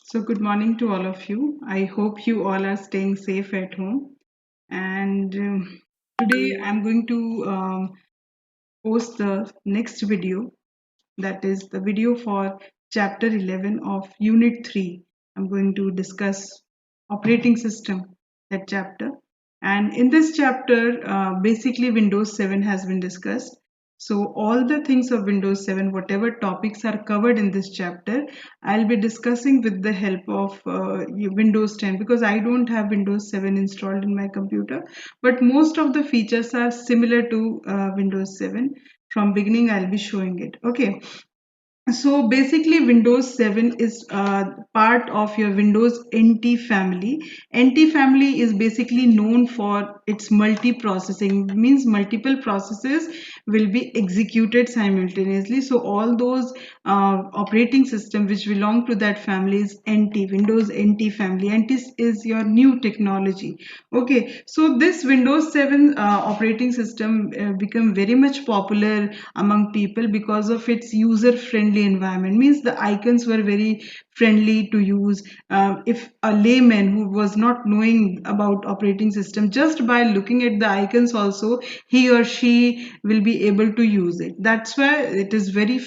So, good morning to all of you. I hope you all are staying safe at home. And today I'm going to post the next video, that is the video for chapter 11 of Unit 3. I'm going to discuss operating system, that chapter. And in this chapter, basically Windows 7 has been discussed. So all the things of Windows 7, whatever topics are covered in this chapter, I'll be discussing with the help of Windows 10, because I don't have Windows 7 installed in my computer, but most of the features are similar to Windows 7. From beginning I'll be showing it. Okay, so basically Windows 7 is part of your Windows NT family. NT family is basically known for its multi-processing, means multiple processes will be executed simultaneously. So all those operating system which belong to that family is NT, Windows NT family, and this is your new technology. Okay, so this Windows 7 operating system become very much popular among people because of its user friendly environment, means the icons were very friendly to use. If a layman who was not knowing about operating system, just by looking at the icons also, he or she will be able to use it. That's why it is very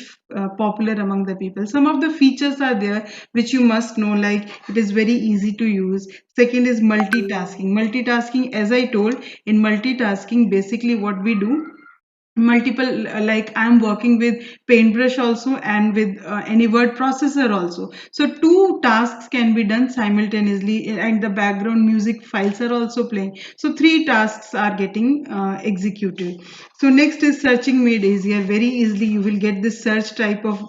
popular among the people. Some of the features are there which you must know, like it is very easy to use. Second is multitasking, as I told, in multitasking basically what we do, multiple, like I'm working with paintbrush also and with any word processor also, so two tasks can be done simultaneously, and the background music files are also playing, so three tasks are getting executed. So next is searching made easier. Very easily you will get this search type of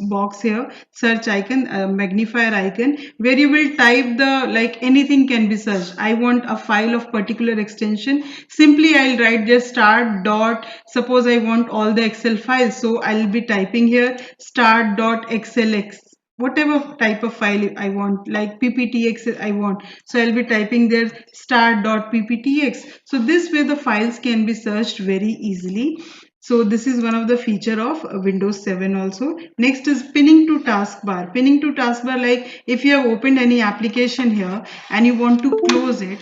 box here, search icon, magnifier icon, where you will type the, like anything can be searched. I want a file of particular extension, simply I'll write just start dot, suppose I want all the Excel files, so I'll be typing here start dot xlx, whatever type of file I want, like pptx I want, so I'll be typing there start.pptx. So this way the files can be searched very easily. So this is one of the feature of Windows 7 also. Next is pinning to taskbar. Pinning to taskbar, like if you have opened any application here and you want to close it,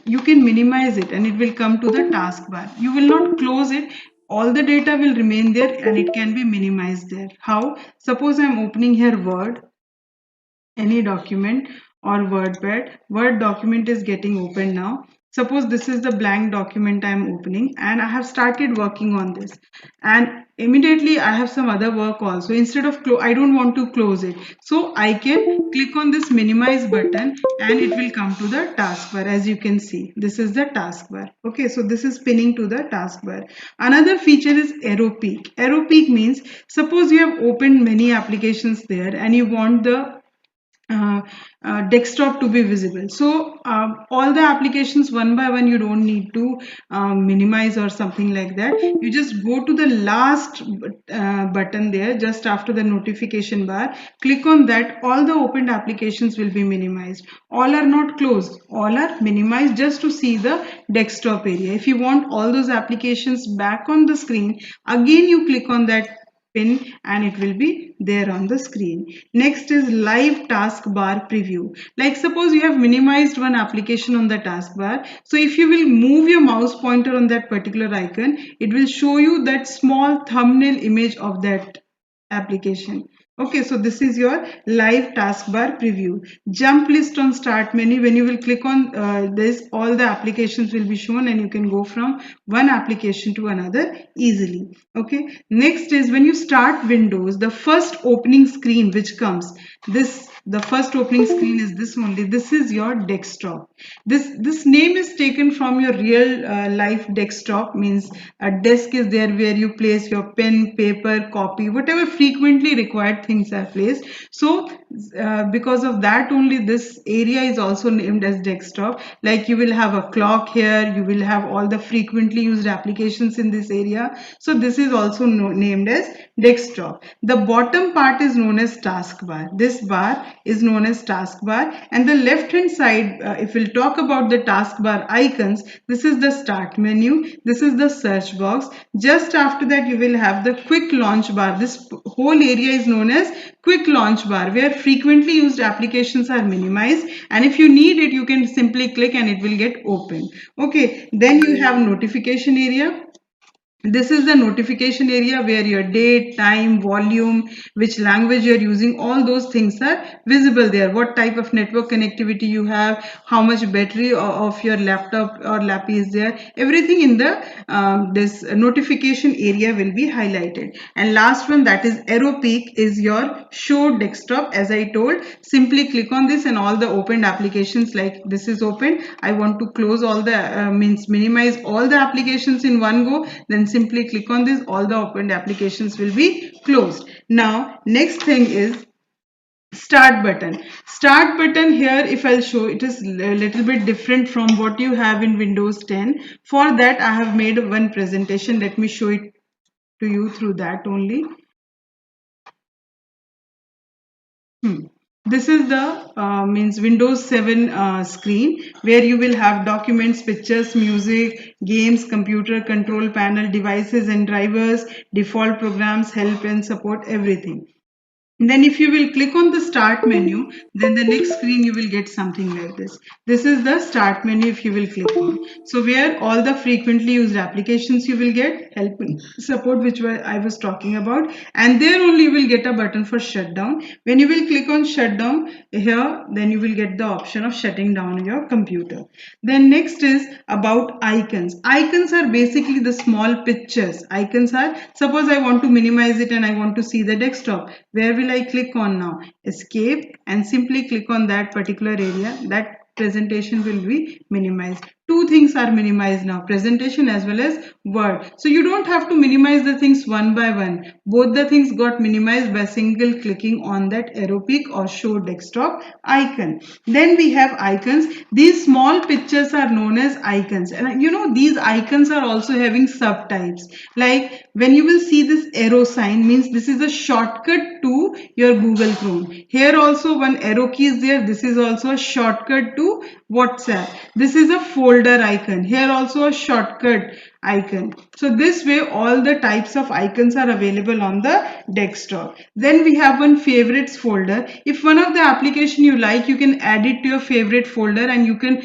you can minimize it and it will come to the taskbar. You will not close it, all the data will remain there and it can be minimized there. How? Suppose I'm opening here Word, any document, or Word document is getting opened now. Suppose this is the blank document I am opening and I have started working on this, and immediately I have some other work also. Instead of I don't want to close it, so I can click on this minimize button and it will come to the taskbar. As you can see, this is the taskbar. Okay, so this is pinning to the taskbar. Another feature is arrow peak. Arrow peak means, suppose you have opened many applications there and you want the uh, desktop to be visible. So all the applications one by one, you don't need to minimize or something like that. You just go to the last button there, just after the notification bar, click on that, all the opened applications will be minimized. All are not closed, all are minimized, just to see the desktop area. If you want all those applications back on the screen, again you click on that pin and it will be there on the screen. Next is live taskbar preview. Like suppose you have minimized one application on the taskbar, so if you will move your mouse pointer on that particular icon, it will show you that small thumbnail image of that application. Okay, so this is your live taskbar preview. Jump list on start menu. When you will click on this, all the applications will be shown and you can go from one application to another easily. Okay, next is when you start Windows, the first opening screen which comes, this, the first opening screen is this only. This is your desktop. This name is taken from your real life desktop, means a desk is there where you place your pen, paper, copy, whatever frequently required things are placed. So because of that only, this area is also named as desktop. Like you will have a clock here, you will have all the frequently used applications in this area, so this is also named as desktop. The bottom part is known as taskbar. This bar is known as taskbar, and the left hand side, if we'll talk about the taskbar icons, this is the start menu, this is the search box. Just after that you will have the quick launch bar. This whole area is known as quick launch bar, where frequently used applications are minimized, and if you need it, you can simply click and it will get open. Okay, then you have notification area. This is the notification area where your date, time, volume, which language you're using, all those things are visible there. What type of network connectivity you have, how much battery of your laptop or lappy is there. Everything in the this notification area will be highlighted. And last one, that is arrow peak, is your show desktop. As I told, simply click on this and all the opened applications, like this is open. I want to close all the means minimize all the applications in one go, then simply click on this, all the opened applications will be closed. Now next thing is start button. Start button here, if I'll show, it is a little bit different from what you have in Windows 10. For that I have made one presentation. Let me show it to you through that only. This is the means Windows 7 screen, where you will have documents, pictures, music, games, computer, control panel, devices and drivers, default programs, help and support, everything. Then if you will click on the start menu, then the next screen you will get something like this. This is the start menu if you will click on. So where all the frequently used applications you will get, help and support, which I was talking about, and there only you will get a button for shutdown. When you will click on shutdown here, then you will get the option of shutting down your computer. Then next is about icons. Icons are basically the small pictures. Icons are, suppose I want to minimize it and I want to see the desktop. Where will I click on now? Escape, and simply click on that particular area. That presentation will be minimized. Two things are minimized now, presentation as well as word. So you don't have to minimize the things one by one. Both the things got minimized by single clicking on that arrow peak or show desktop icon. Then we have icons. These small pictures are known as icons, and you know these icons are also having subtypes. Like when you will see this arrow sign, means this is a shortcut to your Google Chrome. Here also one arrow key is there. This is also a shortcut to WhatsApp. This is a folder icon. Here also a shortcut icon. So this way all the types of icons are available on the desktop. Then we have one favorites folder. If one of the application you like, you can add it to your favorite folder, and you can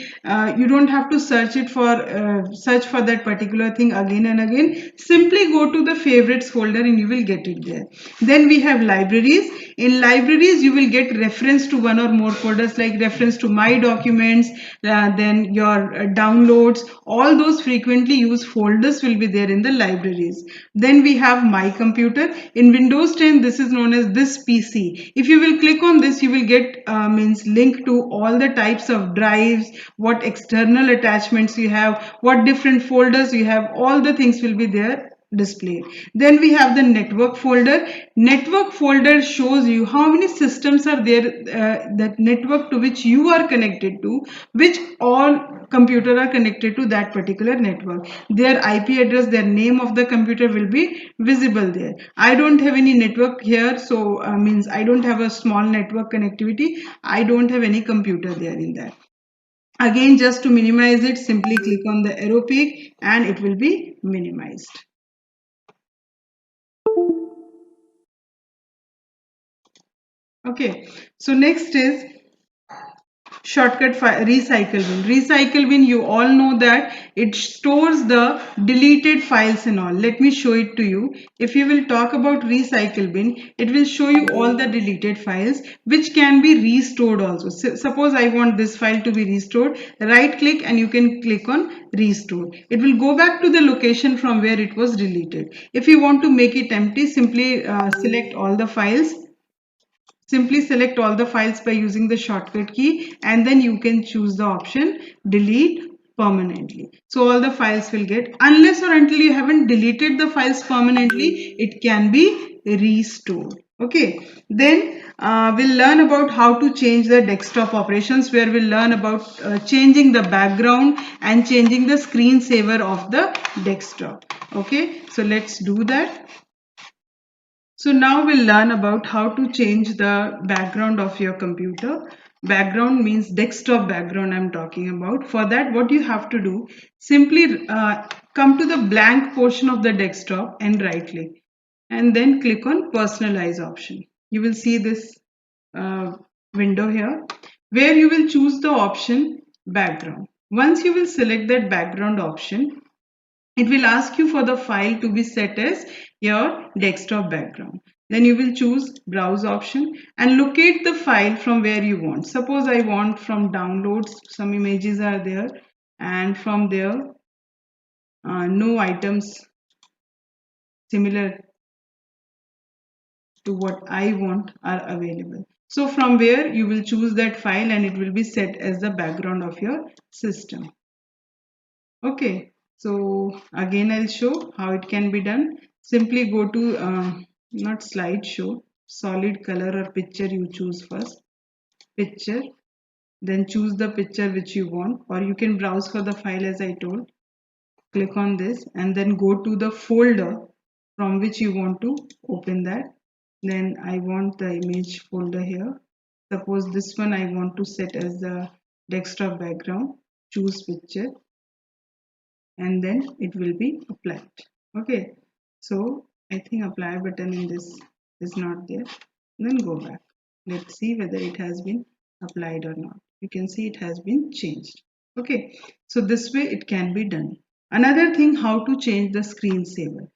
you don't have to search for that particular thing again and again. Simply go to the favorites folder and you will get it there. Then we have libraries. In libraries you will get reference to one or more folders, like reference to my documents, then your downloads, all those frequently used folders will be there in the libraries. Then we have my computer. In Windows 10 this is known as this PC. If you will click on this, you will get means link to all the types of drives, what external attachments you have, what different folders you have, all the things will be there displayed. Then we have the network folder. Network folder shows you how many systems are there, that network to which you are connected to, which all computer are connected to that particular network. Their IP address, their name of the computer will be visible there. I don't have any network here, so means I don't have a small network connectivity. I don't have any computer there in that. Again, just to minimize it, simply click on the arrow peak and it will be minimized. Okay, so next is shortcut recycle bin. Recycle bin, you all know that it stores the deleted files and all. Let me show it to you. If you will talk about recycle bin, it will show you all the deleted files which can be restored also. So, suppose I want this file to be restored, right click and you can click on restore. It will go back to the location from where it was deleted. If you want to make it empty, simply select all the files. Simply select all the files by using the shortcut key, and then you can choose the option delete permanently. So all the files will get, unless or until you haven't deleted the files permanently, it can be restored. Okay, then we'll learn about how to change the desktop operations, where we'll learn about changing the background and changing the screensaver of the desktop. Okay, so let's do that. So now we'll learn about how to change the background of your computer. Background means desktop background I'm talking about. For that, what you have to do, simply come to the blank portion of the desktop and right click, and then click on personalize option. you will see this uh, window here where you will choose the option background. Once you will select that background option, it will ask you for the file to be set as your desktop background. Then you will choose browse option and locate the file from where you want. Suppose I want from downloads, some images are there, and from there no items similar to what I want are available. So from where you will choose that file and it will be set as the background of your system. Okay, so again I'll show how it can be done. Simply go to not slideshow, solid color or picture you choose first. Picture, then choose the picture which you want, or you can browse for the file as I told. Click on this and then go to the folder from which you want to open that. Then I want the image folder here. Suppose this one I want to set as the desktop background. Choose picture and then it will be applied. Okay, so I think apply button in this is not there. Then go back. Let's see whether it has been applied or not. You can see it has been changed. Okay, so this way it can be done. Another thing, how to change the screensaver.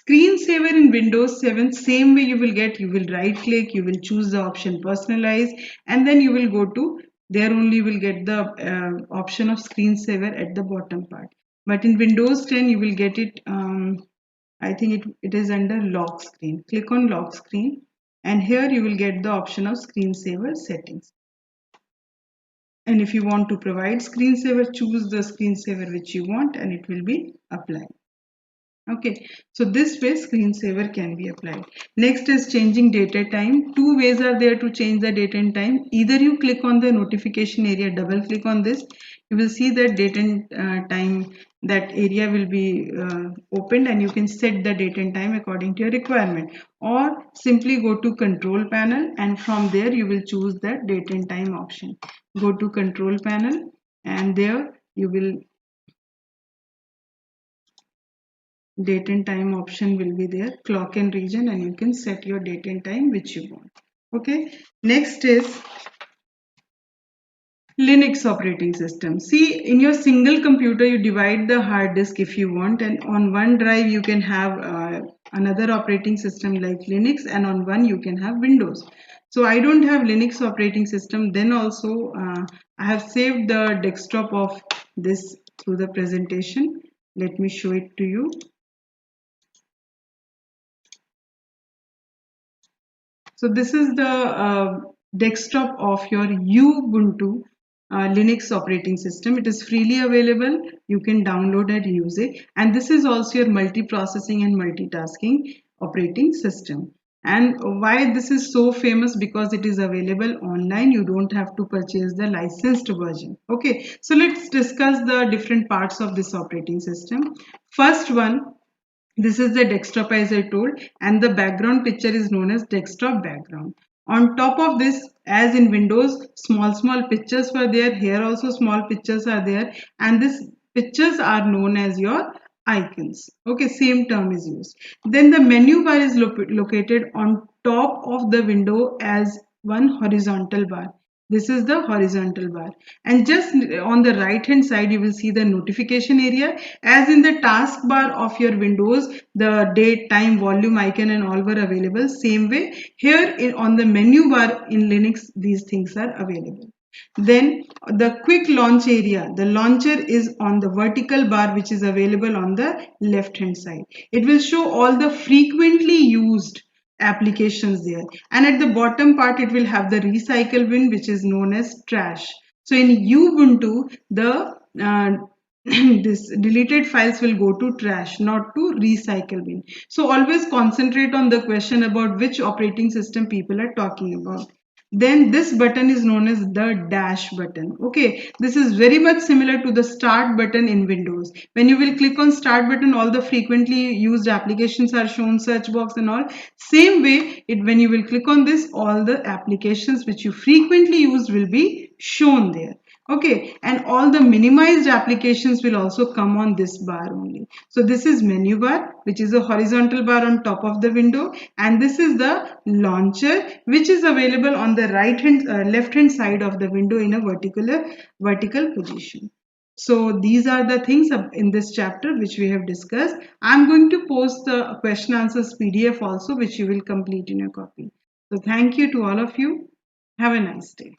Screensaver in Windows 7, same way you will right click, you will choose the option personalize, and then you will go to there only you will get the option of screensaver at the bottom part. But in Windows 10 you will get it, I think it is under lock screen. Click on lock screen and here you will get the option of screensaver settings. And if you want to provide screensaver, choose the screensaver which you want and it will be applied. Okay, so this way screensaver can be applied. Next is changing date and time. Two ways are there to change the date and time. Either you click on the notification area, double click on this, you will see that date and time, that area will be opened and you can set the date and time according to your requirement. Or simply go to control panel and from there you will choose that date and time option. Go to control panel and there you will date and time option will be there, clock and region, and you can set your date and time which you want. Okay, next is Linux operating system. See, in your single computer you divide the hard disk if you want, and on one drive you can have another operating system like Linux, and on one you can have Windows. So I don't have Linux operating system. Then also I have saved the desktop of this through the presentation. Let me show it to you. So this is the desktop of your Ubuntu Linux operating system. It is freely available. You can download and use it. And this is also your multiprocessing and multitasking operating system. And why this is so famous? Because it is available online. You don't have to purchase the licensed version. Okay, so let's discuss the different parts of this operating system. First one, this is the desktop as I told, and the background picture is known as desktop background. On top of this, as in Windows, small pictures were there. Here also small pictures are there, and these pictures are known as your icons. Okay, same term is used. Then the menu bar is located on top of the window as one horizontal bar. This is the horizontal bar, and just on the right hand side you will see the notification area. As in the taskbar of your Windows, the date, time, volume icon and all were available. Same way here on the menu bar in Linux these things are available. Then the quick launch area, the launcher is on the vertical bar which is available on the left hand side. It will show all the frequently used applications there, and at the bottom part it will have the recycle bin which is known as trash. So in Ubuntu the this deleted files will go to trash, not to recycle bin. So always concentrate on the question about which operating system people are talking about. Then this button is known as the dash button. Okay, this is very much similar to the start button in Windows. When you will click on start button, all the frequently used applications are shown, search box and all. Same way, when you will click on this, all the applications which you frequently used will be shown there. Okay, and all the minimized applications will also come on this bar only. So this is menu bar, which is a horizontal bar on top of the window, and this is the launcher, which is available on the left hand side of the window in a vertical position. So these are the things in this chapter which we have discussed. I'm going to post the question answers PDF also, which you will complete in your copy. So thank you to all of you. Have a nice day.